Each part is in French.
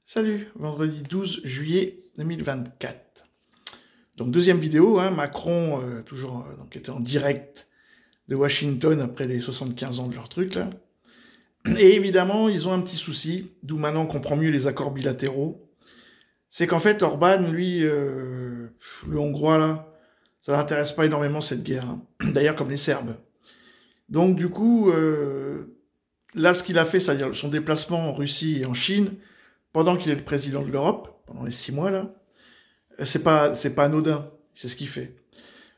Salut, vendredi 12 juillet 2024. Donc deuxième vidéo, hein, Macron toujours donc était en direct de Washington après les 75 ans de leur truc là. Et évidemment, ils ont un petit souci, d'où maintenant on comprend mieux les accords bilatéraux. C'est qu'en fait, Orban, lui, le Hongrois là, ça l'intéresse pas énormément cette guerre. Hein. D'ailleurs, comme les Serbes. Donc du coup, là, ce qu'il a fait, c'est-à-dire son déplacement en Russie et en Chine, pendant qu'il est le président de l'Europe, pendant les 6 mois là, c'est pas anodin, c'est ce qu'il fait.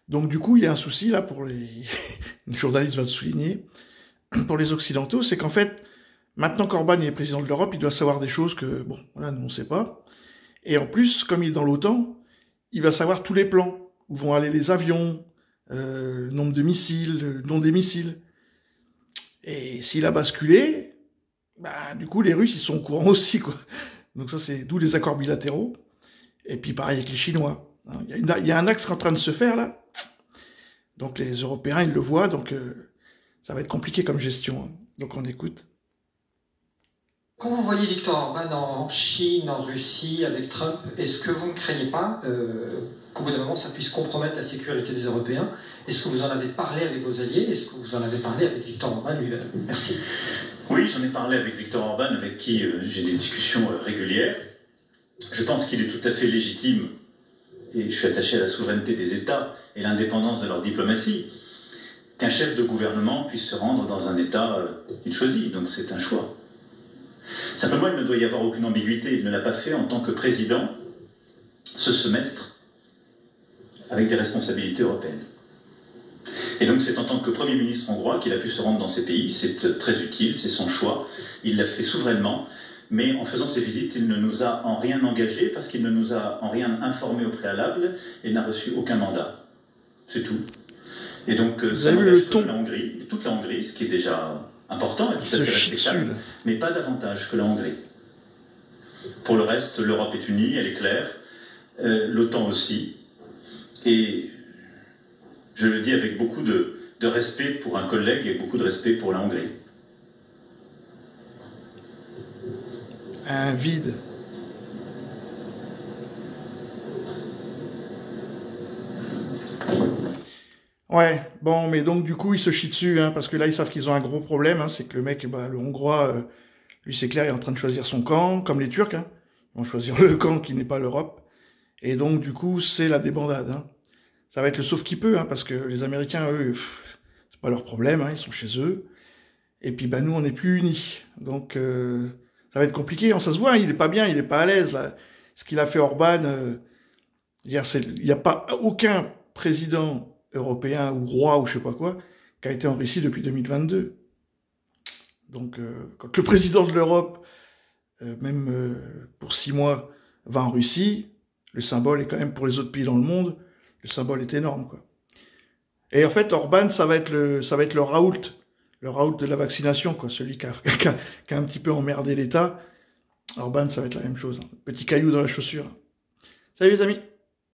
Donc du coup, il y a un souci là pour les, le journaliste va le souligner, pour les Occidentaux, c'est qu'en fait, maintenant qu'Orban est président de l'Europe, il doit savoir des choses que, bon, voilà, nous on sait pas. Et en plus, comme il est dans l'OTAN, il va savoir tous les plans, où vont aller les avions, le nombre de missiles, le nom des missiles. Et s'il a basculé, bah, du coup, les Russes, ils sont au courant aussi, quoi. Donc ça, c'est d'où les accords bilatéraux. Et puis pareil avec les Chinois. Il y a un axe qui est en train de se faire, là. Donc les Européens, ils le voient, donc ça va être compliqué comme gestion. Hein. Donc on écoute. Quand vous voyez Viktor Orban en Chine, en Russie, avec Trump, est-ce que vous ne craignez pas qu'au bout d'un moment, ça puisse compromettre la sécurité des Européens? Est-ce que vous en avez parlé avec vos alliés? Est-ce que vous en avez parlé avec Viktor Orban lui-même? Merci. Oui, j'en ai parlé avec Viktor Orban, avec qui j'ai des discussions régulières. Je pense qu'il est tout à fait légitime, et je suis attaché à la souveraineté des États et l'indépendance de leur diplomatie, qu'un chef de gouvernement puisse se rendre dans un État qu'il choisit. Donc c'est un choix. Simplement, il ne doit y avoir aucune ambiguïté. Il ne l'a pas fait en tant que président ce semestre avec des responsabilités européennes. Et donc c'est en tant que Premier ministre hongrois qu'il a pu se rendre dans ces pays. C'est très utile, c'est son choix. Il l'a fait souverainement. Mais en faisant ces visites, il ne nous a en rien engagés parce qu'il ne nous a en rien informés au préalable et n'a reçu aucun mandat. C'est tout. Et donc ça engage toute la Hongrie, ce qui est déjà important et tout à fait respectable, mais pas davantage que la Hongrie. Pour le reste, l'Europe est unie, elle est claire, l'OTAN aussi, et je le dis avec beaucoup de respect pour un collègue et beaucoup de respect pour la Hongrie. Un vide. Ouais, bon, mais donc du coup, ils se chient dessus, hein, parce que là, ils savent qu'ils ont un gros problème, hein, c'est que le mec, bah, le Hongrois, lui, c'est clair, il est en train de choisir son camp, comme les Turcs, hein, ils vont choisir le camp qui n'est pas l'Europe, et donc du coup, c'est la débandade, hein. Ça va être le sauve qui peut, hein, parce que les Américains, eux, c'est pas leur problème, hein, ils sont chez eux, et puis bah nous, on n'est plus unis, donc ça va être compliqué, hein, ça se voit, hein, il est pas bien, il est pas à l'aise, là, ce qu'il a fait Orban, il n'y a pas aucun président européen ou roi ou je sais pas quoi, qui a été en Russie depuis 2022. Donc, quand le président de l'Europe, même pour 6 mois, va en Russie, le symbole est quand même pour les autres pays dans le monde, le symbole est énorme, quoi. Et en fait, Orban, ça va être le Raoult de la vaccination, quoi, celui qui a un petit peu emmerdé l'État. Orban, ça va être la même chose, hein. Petit caillou dans la chaussure. Salut les amis.